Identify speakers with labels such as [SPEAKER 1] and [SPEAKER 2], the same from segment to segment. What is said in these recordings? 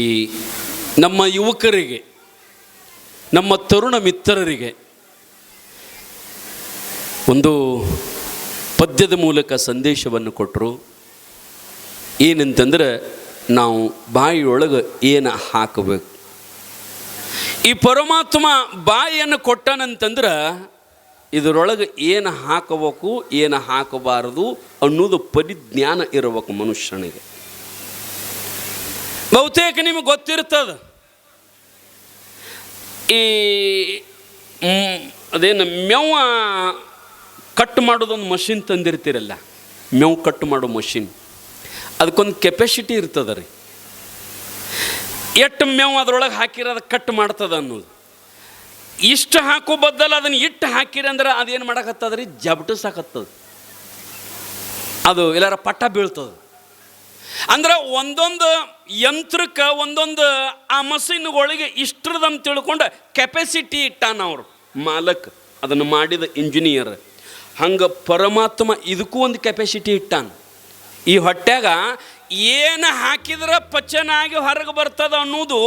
[SPEAKER 1] ಈ ನಮ್ಮ ಯುವಕರಿಗೆ, ನಮ್ಮ ತರುಣ ಮಿತ್ರರಿಗೆ ಒಂದು ಪದ್ಯದ ಮೂಲಕ ಸಂದೇಶವನ್ನು ಕೊಟ್ಟರು. ಏನಂತಂದ್ರೆ, ನಾವು ಬಾಯಿಯೊಳಗೆ ಏನು ಹಾಕಬೇಕು. ಈ ಪರಮಾತ್ಮ ಬಾಯಿಯನ್ನು ಕೊಟ್ಟನಂತಂದ್ರೆ ಇದರೊಳಗೆ ಏನು ಹಾಕಬೇಕು, ಏನು ಹಾಕಬಾರದು ಅನ್ನೋದು ಪರಿಜ್ಞಾನ ಇರಬೇಕು ಮನುಷ್ಯನಿಗೆ. ಬಹುತೇಕ ನಿಮಗೆ ಗೊತ್ತಿರ್ತದೆ, ಈ ಅದೇನು ಮೇವ ಕಟ್ ಮಾಡೋದೊಂದು ಮಷಿನ್ ತಂದಿರ್ತೀರಲ್ಲ, ಮೇವು ಕಟ್ ಮಾಡೋ ಮಷಿನ್, ಅದಕ್ಕೊಂದು ಕೆಪಾಸಿಟಿ ಇರ್ತದೆ ರೀ. ಎಷ್ಟು ಮೇವು ಅದರೊಳಗೆ ಹಾಕಿರೋದು ಕಟ್ ಮಾಡ್ತದೆ ಅನ್ನೋದು. ಇಷ್ಟು ಹಾಕೋ ಬದ್ದಲ್ಲ ಅದನ್ನು ಇಟ್ಟು ಹಾಕಿರಿ ಅಂದ್ರೆ ಅದೇನು ಮಾಡಕತ್ತದ ರೀ, ಜಬಟಿಸಾಕತ್ತದ, ಅದು ಎಲ್ಲಾರ ಪಟ್ಟ ಬೀಳ್ತದೆ. ಅಂದ್ರೆ ಒಂದೊಂದು ಯಂತ್ರಕ್ಕೆ ಒಂದೊಂದು ಆ ಮಷಿನ್ಗಳಿಗೆ ಇಷ್ಟರದಂತ ತಿಳ್ಕೊಂಡು ಕೆಪಾಸಿಟಿ ಇಟ್ಟಾನ ಅವರು ಮಾಲಕ್, ಅದನ್ನು ಮಾಡಿದ ಇಂಜಿನಿಯರ್. ಹಂಗೆ ಪರಮಾತ್ಮ ಇದಕ್ಕೂ ಒಂದು ಕೆಪಾಸಿಟಿ ಇಟ್ಟಾನ. ಈ ಹೊಟ್ಯಾಗ ಏನು ಹಾಕಿದ್ರೆ ಪಚನಾಗಿ ಹೊರಗೆ ಬರ್ತದ ಅನ್ನೋದು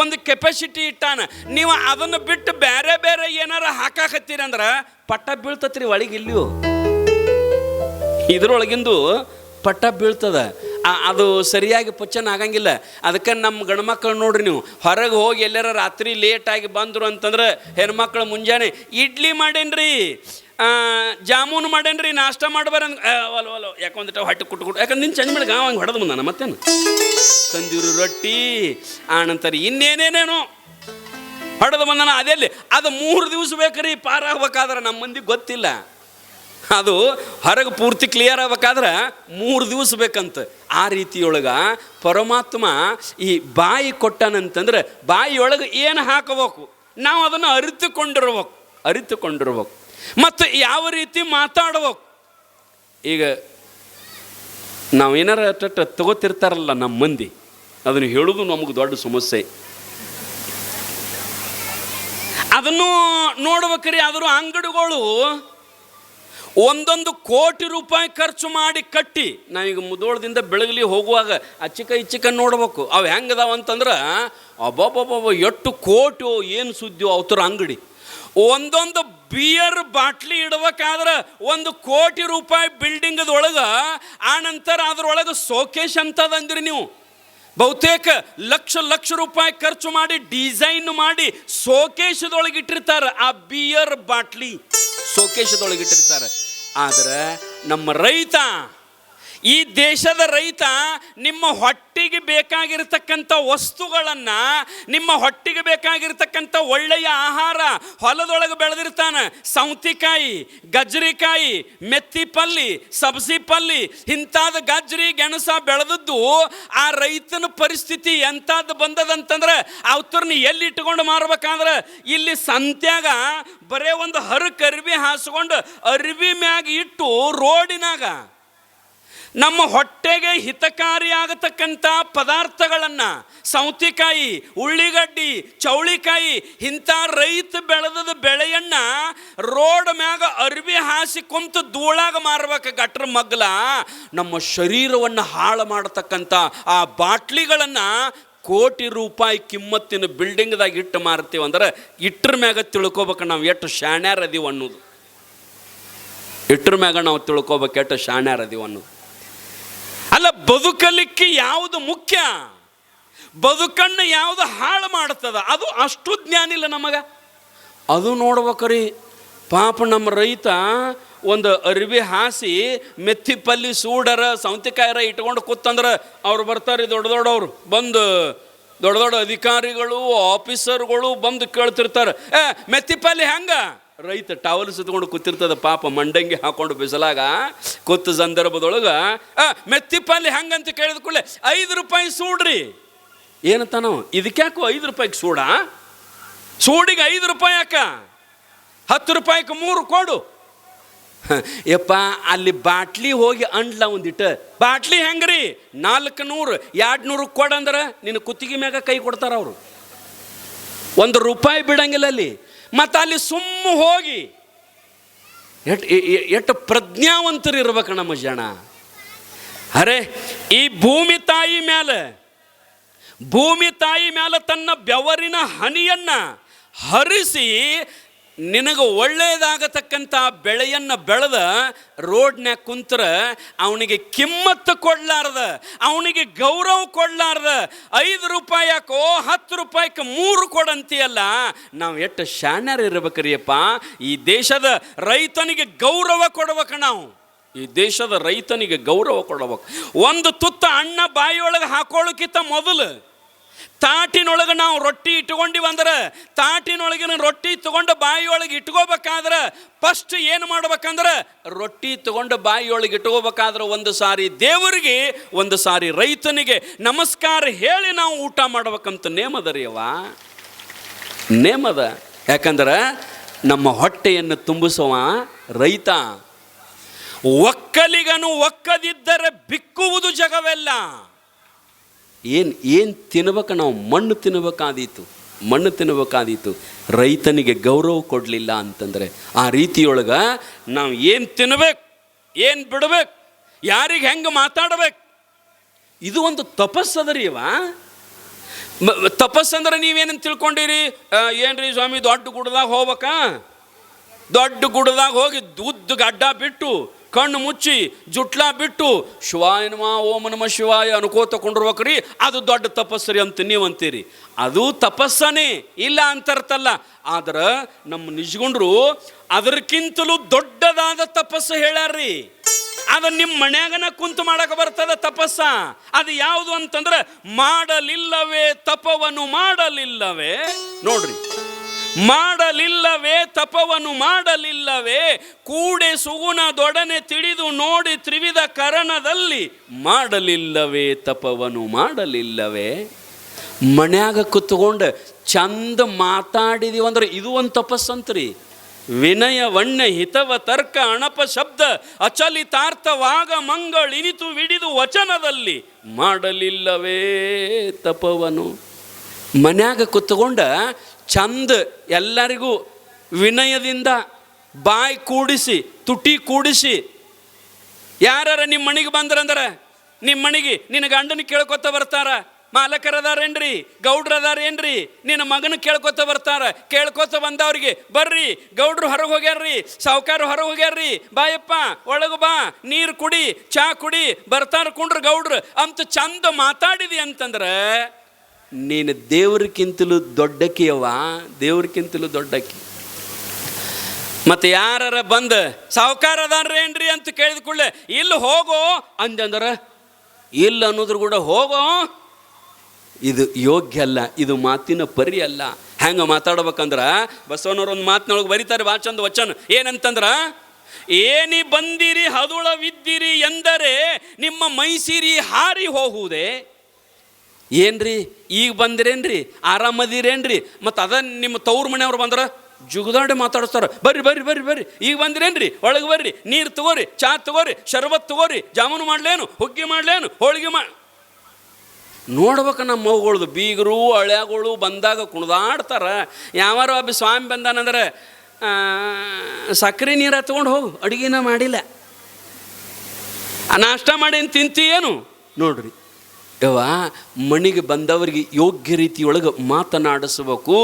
[SPEAKER 1] ಒಂದು ಕೆಪಾಸಿಟಿ ಇಟ್ಟಾನ. ನೀವು ಅದನ್ನು ಬಿಟ್ಟು ಬೇರೆ ಬೇರೆ ಏನಾರ ಹಾಕಾಕತ್ತೀರಿ ಅಂದ್ರೆ ಪಟ್ಟ ಬೀಳ್ತತ್ರಿ ಒಳಗೆ. ಇಲ್ಲಿಯೂ ಇದರೊಳಗಿಂದು ಪಟ್ಟ ಬೀಳ್ತದ, ಅದು ಸರಿಯಾಗಿ ಪಚನ ಆಗಂಗಿಲ್ಲ. ಅದಕ್ಕೆ ನಮ್ಮ ಗಂಡ್ಮಕ್ಳು ನೋಡ್ರಿ, ನೀವು ಹೊರಗೆ ಹೋಗಿ ಎಲ್ಲಾರ ರಾತ್ರಿ ಲೇಟಾಗಿ ಬಂದರು ಅಂತಂದ್ರೆ ಹೆಣ್ಮಕ್ಳು ಮುಂಜಾನೆ ಇಡ್ಲಿ ಮಾಡೇನ್ರಿ, ಜಾಮೂನು ಮಾಡೇನ್ರಿ, ನಾಷ್ಟ ಮಾಡಬಾರಂದು ಒಲ ಯಾಕೊಂದಿಟ್ಟ ಹೊಟ್ಟೆ ಕುಟ್ಟು ಯಾಕಂದ್ರೆ ನಿನ್ನ ಚಂದ ಮೇಲೆ ಹಂಗೆ ಹೊಡೆದು ಬಂದಾನ. ಮತ್ತೇನು ತಂದಿರು ರೊಟ್ಟಿ ಆನಂತರ ಇನ್ನೇನೇನೇನೋ ಹೊಡೆದು ಬಂದಾನ. ಅದೆಲ್ಲಿ ಅದು 3 ದಿವಸ ಬೇಕ್ರಿ ಪಾರಾಗಬೇಕಾದ್ರೆ. ನಮ್ಮ ಮಂದಿಗೆ ಗೊತ್ತಿಲ್ಲ, ಅದು ಹೊರಗೆ ಪೂರ್ತಿ ಕ್ಲಿಯರ್ ಆಗ್ಬೇಕಾದ್ರೆ 3 ದಿವಸ ಬೇಕಂತ. ಆ ರೀತಿಯೊಳಗೆ ಪರಮಾತ್ಮ ಈ ಬಾಯಿ ಕೊಟ್ಟನಂತಂದ್ರೆ ಬಾಯಿಯೊಳಗೆ ಏನು ಹಾಕಬೇಕು, ನಾವು ಅದನ್ನು ಅರಿತುಕೊಂಡಿರ್ಬೇಕು ಮತ್ತು ಯಾವ ರೀತಿ ಮಾತಾಡ್ಬೇಕು. ಈಗ ನಾವು ಏನಾರ ತಗೋತಿರ್ತಾರಲ್ಲ ನಮ್ಮ ಮಂದಿ, ಅದನ್ನು ಹೇಳೋದು ನಮಗೆ ದೊಡ್ಡ ಸಮಸ್ಯೆ. ಅದನ್ನು ನೋಡ್ಬೇಕ್ರಿ. ಆದರೂ ಅಂಗಡಿಗಳು 1 ಕೋಟಿ ರೂಪಾಯಿ ಖರ್ಚು ಮಾಡಿ ಕಟ್ಟಿ, ನಾವೀಗ ಮುದೋಳದಿಂದ ಬೆಳಗಲಿ ಹೋಗುವಾಗ ಇಚ್ಚಿಕ ನೋಡ್ಬೇಕು ಅವು ಹೆಂಗದಾವ ಅಂತಂದ್ರೆ, ಅಬ್ಬಬ್ಬಬ್ಬ ಎಷ್ಟು ಕೋಟಿ ಏನು ಸುದ್ದಿಯೋ ಅವತರ ಅಂಗಡಿ. ಒಂದೊಂದು ಬಿಯರ್ ಬಾಟ್ಲಿ ಇಡ್ಬೇಕಾದ್ರೆ 1 ಕೋಟಿ ರೂಪಾಯಿ ಬಿಲ್ಡಿಂಗದೊಳಗೆ, ಆನಂತರ ಅದರೊಳಗೆ ಸೋಕೇಶ್ ಅಂತದಂದ್ರಿ ನೀವು. ಬಹುತೇಕ ಲಕ್ಷ ರೂಪಾಯಿ ಖರ್ಚು ಮಾಡಿ ಡಿಸೈನ್ ಮಾಡಿ ಸೋಕೇಶದೊಳಗೆ ಇಟ್ಟಿರ್ತಾರೆ. ಆ ಬಿಯರ್ ಬಾಟ್ಲಿ ಸೋಕೇಶದೊಳಗೆ ಇಟ್ಟಿರ್ತಾರೆ. ಆದರೆ ನಮ್ಮ ರೈತ, ಈ ದೇಶದ ರೈತ ನಿಮ್ಮ ಹೊಟ್ಟಿಗೆ ಬೇಕಾಗಿರ್ತಕ್ಕಂಥ ವಸ್ತುಗಳನ್ನು, ನಿಮ್ಮ ಹೊಟ್ಟಿಗೆ ಬೇಕಾಗಿರ್ತಕ್ಕಂಥ ಒಳ್ಳೆಯ ಆಹಾರ ಹೊಲದೊಳಗೆ ಬೆಳೆದಿರ್ತಾನೆ. ಸೌತಿಕಾಯಿ, ಗಜ್ರಿಕಾಯಿ, ಮೆತ್ತಿ ಪಲ್ಲಿ, ಸಬ್ಸಿ ಪಲ್ಲಿ, ಇಂಥದ್ದು ಗಜ್ರಿ ಗೆಣಸ ಬೆಳೆದದ್ದು ಆ ರೈತನ ಪರಿಸ್ಥಿತಿ ಎಂಥದ್ದು ಬಂದದಂತಂದ್ರೆ ಅವ್ರನ್ನ ಎಲ್ಲಿ ಇಟ್ಕೊಂಡು ಮಾರ್ಬೇಕಾದ್ರೆ ಇಲ್ಲಿ ಸಂತ್ಯಾಗ ಬರೇ ಒಂದು ಹರಕ್ಕೆ ಅರ್ವಿ ಹಾಸ್ಕೊಂಡು ಅರ್ವಿ ಮ್ಯಾಗ ಇಟ್ಟು ರೋಡಿನಾಗ ನಮ್ಮ ಹೊಟ್ಟೆಗೆ ಹಿತಕಾರಿಯಾಗತಕ್ಕಂಥ ಪದಾರ್ಥಗಳನ್ನು, ಸೌತಿಕಾಯಿ, ಉಳ್ಳಿಗಡ್ಡಿ, ಚೌಳಿಕಾಯಿ, ಇಂಥ ರೈತ ಬೆಳೆದ ಬೆಳೆಯನ್ನು ರೋಡ್ ಮ್ಯಾಗ ಅರ್ವಿ ಹಾಸಿ ಕುಂತು ಧೂಳಾಗ ಮಾರ್ಬೇಕು ಗಟ್ರ ಮಗ್ಲ. ನಮ್ಮ ಶರೀರವನ್ನು ಹಾಳು ಮಾಡತಕ್ಕಂಥ ಆ ಬಾಟ್ಲಿಗಳನ್ನು ಕೋಟಿ ರೂಪಾಯಿ ಕಿಮ್ಮತ್ತಿನ ಬಿಲ್ಡಿಂಗ್ದಾಗ ಇಟ್ಟು ಮಾರ್ತೀವಿ ಅಂದ್ರೆ ಇಟ್ರ ಮ್ಯಾಗ ತಿಳ್ಕೊಬೇಕು ನಾವು ಎಷ್ಟು ಶಾಣ್ಯಾರ ಅದೀವಿ ಅನ್ನೋದು. ಇಟ್ರ ಮ್ಯಾಗ ನಾವು ತಿಳ್ಕೊಬೇಕು ಎಷ್ಟು ಶಾಣ್ಯಾರ ಅದೀವಿ ಅನ್ನೋದು. ಅಲ್ಲ, ಬದುಕಲಿಕ್ಕೆ ಯಾವುದು ಮುಖ್ಯ, ಬದುಕನ್ನು ಯಾವುದು ಹಾಳು ಮಾಡ್ತದ, ಅದು ಅಷ್ಟು ಜ್ಞಾನ ಇಲ್ಲ ನಮಗೆ. ಅದು ನೋಡ್ಬೇಕ್ರಿ. ಪಾಪ ನಮ್ಮ ರೈತ ಒಂದು ಅರಿವಿ ಹಾಸಿ ಮೆತ್ತಿ ಪಲ್ಲಿ ಸೂಡರ ಸೌತಿಕಾಯರ ಇಟ್ಕೊಂಡು ಕೂತಂದ್ರೆ ಅವ್ರು ಬರ್ತಾರೆ, ದೊಡ್ಡವರು ಬಂದು, ದೊಡ್ಡ ಅಧಿಕಾರಿಗಳು ಆಫೀಸರ್ಗಳು ಬಂದು ಕೇಳ್ತಿರ್ತಾರೆ, ಮೆತ್ತಿ ಪಲ್ಲಿ ಹೆಂಗ? ರೈತ ಟವಲ್ ಸುತ್ಕೊಂಡು ಕೂತಿರ್ತದೆ ಪಾಪ, ಮಂಡಂಗಿ ಹಾಕೊಂಡು ಬಿಸಲಾಗ ಕೂತ ಸಂದರ್ಭದೊಳಗೆ ಮೆತ್ತಿ ಪಲ್ಲಿ ಹಂಗಂತ ಕೇಳಿದ ಕೂಡಲೇ 5 ರೂಪಾಯಿ ಸೂಡ್ರಿ. ಏನಂತ ನಾವು, ಇದಕ್ಯಾಕೋ 5 ರೂಪಾಯಿಗೆ ಸೂಡ, ಸೂಡಿಗೆ 5 ರೂಪಾಯಿ ಯಾಕ, 10 ರೂಪಾಯಿಗೆ 3 ಕೊಡು. ಯಪ್ಪ, ಅಲ್ಲಿ ಬಾಟ್ಲಿ ಹೋಗಿ ಅಂಡ್ಲ ಒಂದಿಟ್ಟು ಬಾಟ್ಲಿ ಹೆಂಗ್ರಿ 400 200 ಕೊಡಂದ್ರೆ ನಿನ್ನ ಕುತ್ತಿಗೆ ಮ್ಯಾಗ ಕೈ ಕೊಡ್ತಾರ ಅವರು. 1 ರೂಪಾಯಿ ಬಿಡಂಗಿಲ್ಲ ಅಲ್ಲಿ. ಮತ್ತು ಅಲ್ಲಿ ಸುಮ್ಮ ಹೋಗಿ ಎಷ್ಟು ಪ್ರಜ್ಞಾವಂತರು ಇರ್ಬೇಕು ನಮ್ಮ ಜನ. ಅರೆ, ಈ ಭೂಮಿ ತಾಯಿ ಮೇಲೆ ಭೂಮಿ ತಾಯಿ ಮೇಲೆ ತನ್ನ ಬೆವರಿನ ಹನಿಯನ್ನು ಹರಿಸಿ ನಿನಗೆ ಒಳ್ಳೆಯದಾಗತಕ್ಕಂಥ ಬೆಳೆಯನ್ನು ಬೆಳೆದ ರೋಡ್ನ್ಯಾಗ ಕುಂತ್ರ ಅವನಿಗೆ ಕಿಮ್ಮತ್ತು ಕೊಡಲಾರ್ದ, ಅವನಿಗೆ ಗೌರವ ಕೊಡಲಾರ್ದ, 5 ರೂಪಾಯಿ ಯಾಕೋ 10 ರೂಪಾಯಿಗೆ 3 ಕೊಡಂತೀಯಲ್ಲ, ನಾವು ಎಷ್ಟು ಶಾಣ್ಯರು ಇರ್ಬೇಕ್ರಿಯಪ್ಪ. ಈ ದೇಶದ ರೈತನಿಗೆ ಗೌರವ ಕೊಡ್ಬೇಕು. ನಾವು ಈ ದೇಶದ ರೈತನಿಗೆ ಗೌರವ ಕೊಡ್ಬೇಕು. ಒಂದು ತುತ್ತ ಅಣ್ಣ ಬಾಯಿಯೊಳಗೆ ಹಾಕೊಳ್ಳೋಕ್ಕಿಂತ ಮೊದಲು ತಾಟಿನೊಳಗೆ ನಾವು ರೊಟ್ಟಿ ಇಟ್ಕೊಂಡಿವಿ ಅಂದ್ರೆ, ತಾಟಿನೊಳಗಿನ ರೊಟ್ಟಿ ತಗೊಂಡು ಬಾಯಿಯೊಳಗೆ ಇಟ್ಕೋಬೇಕಾದ್ರೆ ಫಸ್ಟ್ ಏನು ಮಾಡ್ಬೇಕಂದ್ರೆ, ರೊಟ್ಟಿ ತಗೊಂಡು ಬಾಯಿಯೊಳಗೆ ಇಟ್ಕೋಬೇಕಾದ್ರೆ ಒಂದು ಸಾರಿ ದೇವರಿಗೆ, ಒಂದು ಸಾರಿ ರೈತನಿಗೆ ನಮಸ್ಕಾರ ಹೇಳಿ ನಾವು ಊಟ ಮಾಡ್ಬೇಕಂತ ನೇಮದ ರೀ ಅವ, ನೇಮದ. ಯಾಕಂದ್ರೆ ನಮ್ಮ ಹೊಟ್ಟೆಯನ್ನು ತುಂಬಿಸುವ ರೈತ. ಒಕ್ಕಲಿಗನು ಒಕ್ಕದಿದ್ದರೆ ಬಿಕ್ಕುವುದು ಜಗವೆಲ್ಲ. ಏನು ತಿನ್ಬೇಕು? ನಾವು ಮಣ್ಣು ತಿನ್ನಬೇಕಾದೀತು. ರೈತನಿಗೆ ಗೌರವ ಕೊಡಲಿಲ್ಲ ಅಂತಂದರೆ ಆ ರೀತಿಯೊಳಗೆ ನಾವು ಏನು ತಿನ್ನಬೇಕು, ಏನು ಬಿಡಬೇಕು, ಯಾರಿಗೆ ಹೆಂಗೆ ಮಾತಾಡಬೇಕು, ಇದು ಒಂದು ತಪಸ್ಸದರಿ ಇವ. ತಪಸ್ಸಂದ್ರೆ ನೀವೇನಂತ ತಿಳ್ಕೊಂಡಿರಿ? ಏನ್ರಿ ಸ್ವಾಮಿ, ದೊಡ್ಡ ಗುಡ್ದಾಗ ಹೋಗ್ಬೇಕಾ? ದೊಡ್ಡ ಗುಡ್ದಾಗ ಹೋಗಿ ಉದ್ದ ಗಡ್ಡ ಬಿಟ್ಟು, ಕಣ್ಣು ಮುಚ್ಚಿ, ಜುಟ್ಲಾ ಬಿಟ್ಟು ಶಿವಾಯ ನಮ ಓಂ ನಮ ಶಿವಾಯ ಅನ್ಕೋತ ಕೊಂಡಿರ್ಬೇಕ್ರಿ, ಅದು ದೊಡ್ಡ ತಪಸ್ಸರಿ ಅಂತ ನೀವು ಅಂತೀರಿ. ಅದು ತಪಸ್ಸನೇ ಇಲ್ಲ ಅಂತರ್ತಲ್ಲ. ಆದ್ರೆ ನಮ್ಮ ನಿಜಗುಂಡ್ರು ಅದಕ್ಕಿಂತಲೂ ದೊಡ್ಡದಾದ ತಪಸ್ಸು ಹೇಳ್ಯಾರ್ರಿ. ಅದು ನಿಮ್ಮ ಮನ್ಯಾಗನ ಕುಂತು ಮಾಡಕ್ಕೆ ಬರ್ತದ ತಪಸ್ಸ. ಅದು ಯಾವುದು ಅಂತಂದ್ರೆ, ಮಾಡಲಿಲ್ಲವೇ ತಪವನ್ನು ಮಾಡಲಿಲ್ಲವೇ. ನೋಡ್ರಿ, ಮಾಡಲಿಲ್ಲವೇ ತಪವನ್ನು ಮಾಡಲಿಲ್ಲವೇ, ಕೂಡೆ ಸುಗುಣದೊಡನೆ ತಿಳಿದು ನೋಡಿ ತ್ರಿವಿಧ ಕರಣದಲ್ಲಿ ಮಾಡಲಿಲ್ಲವೇ ತಪವನ್ನು ಮಾಡಲಿಲ್ಲವೇ. ಮನ್ಯಾಗ ಕುತ್ಕೊಂಡು ಚಂದ ಮಾತಾಡಿದೀವಿ ಅಂದ್ರೆ ಇದು ಒಂದು ತಪಸ್ಸಂತ್ರಿ. ವಿನಯ ವಣ್ಯ ಹಿತವ ತರ್ಕ ಅಣಪ ಶಬ್ದ ಅಚಲಿತಾರ್ಥವಾಗ ಮಂಗಳಿನಿತು ವಿಡಿದು ವಚನದಲ್ಲಿ ಮಾಡಲಿಲ್ಲವೇ ತಪವನ್ನು. ಮನ್ಯಾಗ ಕುತ್ಕೊಂಡ ಚಂದ ಎಲ್ಲರಿಗೂ ವಿನಯದಿಂದ ಬಾಯಿ ಕೂಡಿಸಿ, ತುಟಿ ಕೂಡಿಸಿ, ಯಾರ ನಿಮ್ಮ ಮನೆಗೆ ಬಂದ್ರಂದ್ರೆ ನಿಮ್ಮ ಮನೆಗೆ ನಿನ್ನ ಗಂಡನ ಕೇಳ್ಕೊತ ಬರ್ತಾರ, ಮಾಲಕರದಾರೇನ್ರಿ, ಗೌಡ್ರದಾರೇನ್ರಿ, ನಿನ್ನ ಮಗನ ಕೇಳ್ಕೊತ ಬರ್ತಾರ. ಕೇಳ್ಕೊತ ಬಂದವ್ರಿಗೆ ಬರ್ರಿ ಗೌಡ್ರು ಹೊರಗೆ ಹೋಗ್ಯಾರ್ರಿ, ಸಾವುಕಾರ ಹೊರಗೆ ಹೋಗ್ಯಾರ್ರಿ, ಬಾಯಪ್ಪ ಒಳಗೆ ಬಾ, ನೀರು ಕುಡಿ, ಚಾ ಕುಡಿ, ಬರ್ತಾರ ಕುಂಡ್ರು ಗೌಡ್ರು ಅಂತ ಚಂದ ಮಾತಾಡಿದಿ ಅಂತಂದ್ರೆ ನೀನು ದೇವ್ರಕ್ಕಿಂತಲೂ ದೊಡ್ಡಕ್ಕಿಯವ, ದೇವ್ರಕ್ಕಿಂತಲೂ ದೊಡ್ಡಕ್ಕಿ. ಮತ್ತು ಯಾರ ಬಂದು ಸಾವುಕಾರ ಅದಾರೇನ್ರಿ ಅಂತ ಕೇಳಿದ ಕೂಡಲೇ ಇಲ್ಲಿ ಹೋಗೋ ಅಂದಂದ್ರೆ ಇಲ್ಲ ಅನ್ನೋದ್ರ ಕೂಡ ಹೋಗೋ, ಇದು ಯೋಗ್ಯ ಅಲ್ಲ, ಇದು ಮಾತಿನ ಪರಿ ಅಲ್ಲ. ಹೆಂಗೆ ಮಾತಾಡ್ಬೇಕಂದ್ರೆ ಬಸವನವ್ರ ಒಂದು ಮಾತಿನೊಳಗೆ ಬರೀತಾರೆ ಭಾಳ ಚಂದ ವಚನ. ಏನಂತಂದ್ರೆ, ಏನಿ ಬಂದಿರಿ ಹದುಳವಿದ್ದಿರಿ ಎಂದರೆ ನಿಮ್ಮ ಮೈಸಿರಿ ಹಾರಿ ಹೋಗುವುದೇ. ಏನ್ರಿ ಈಗ ಬಂದಿರೇನ್ರಿ, ಆರಾಮದಿರೇನ್ರಿ? ಮತ್ತು ಅದ ನಿಮ್ಮ ತವ್ರ ಮನೆಯವ್ರು ಬಂದ್ರೆ ಜುಗುದಾಡಿ ಮಾತಾಡಿಸ್ತಾರೆ, ಬರ್ರಿ ಬರ್ರಿ ಬರ್ರಿ ಬರ್ರಿ, ಈಗ ಬಂದಿರೇನ್ರಿ, ಒಳಗೆ ಬರ್ರಿ, ನೀರು ತಗೋರಿ, ಚಾ ತಗೋರಿ, ಶರ್ಬತ್ ತಗೋರಿ, ಜಾಮೂನು ಮಾಡ್ಲೇನು, ಹುಗ್ಗಿ ಮಾಡ್ಲೇನು, ಹೋಳಿಗೆ ನೋಡ್ಬೇಕು. ನಮ್ಮ ಮಗುಗಳದು ಬೀಗರು ಹಳ್ಯಾಗಳು ಬಂದಾಗ ಕುಣ್ದಾಡ್ತಾರ. ಯಾವಾರು ಒಬ್ಬ ಸ್ವಾಮಿ ಬಂದಾನಂದ್ರೆ ಸಕ್ಕರೆ ನೀರು ತಗೊಂಡು ಹೋಗು, ಅಡುಗೆನ ಮಾಡಿಲ್ಲ, ನಾಷ್ಟ ಮಾಡಿ ತಿಂತಿ ಏನು ನೋಡ್ರಿ. ಯವ್ವ, ಮನೆಗೆ ಬಂದವರಿಗೆ ಯೋಗ್ಯ ರೀತಿಯೊಳಗೆ ಮಾತನಾಡಿಸ್ಬೇಕು.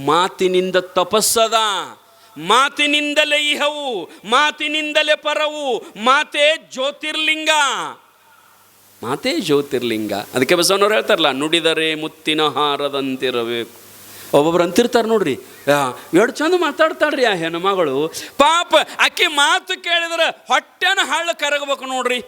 [SPEAKER 1] ಮಾತಿನಿಂದ ತಪಸ್ಸದ, ಮಾತಿನಿಂದಲೇ ಇಹವು, ಮಾತಿನಿಂದಲೇ ಪರವು. ಮಾತೇ ಜ್ಯೋತಿರ್ಲಿಂಗ, ಮಾತೇ ಜ್ಯೋತಿರ್ಲಿಂಗ. ಅದಕ್ಕೆ ಬಸವನವ್ರು ಹೇಳ್ತಾರಲ್ಲ, ನುಡಿದರೆ ಮುತ್ತಿನ ಹಾರದಂತಿರಬೇಕು. ಒಬ್ಬೊಬ್ರು ಅಂತಿರ್ತಾರೆ ನೋಡ್ರಿ, ಎಷ್ಟು ಚಂದ ಮಾತಾಡ್ತಾಳ್ರಿ ಆ ಹೆಣ್ಮಗಳು. ಪಾಪ ಆಕೆ ಮಾತು ಕೇಳಿದ್ರೆ ಹೊಟ್ಟೆನ ಹಳ್ಳ ಕರಗಬೇಕು ನೋಡ್ರಿ.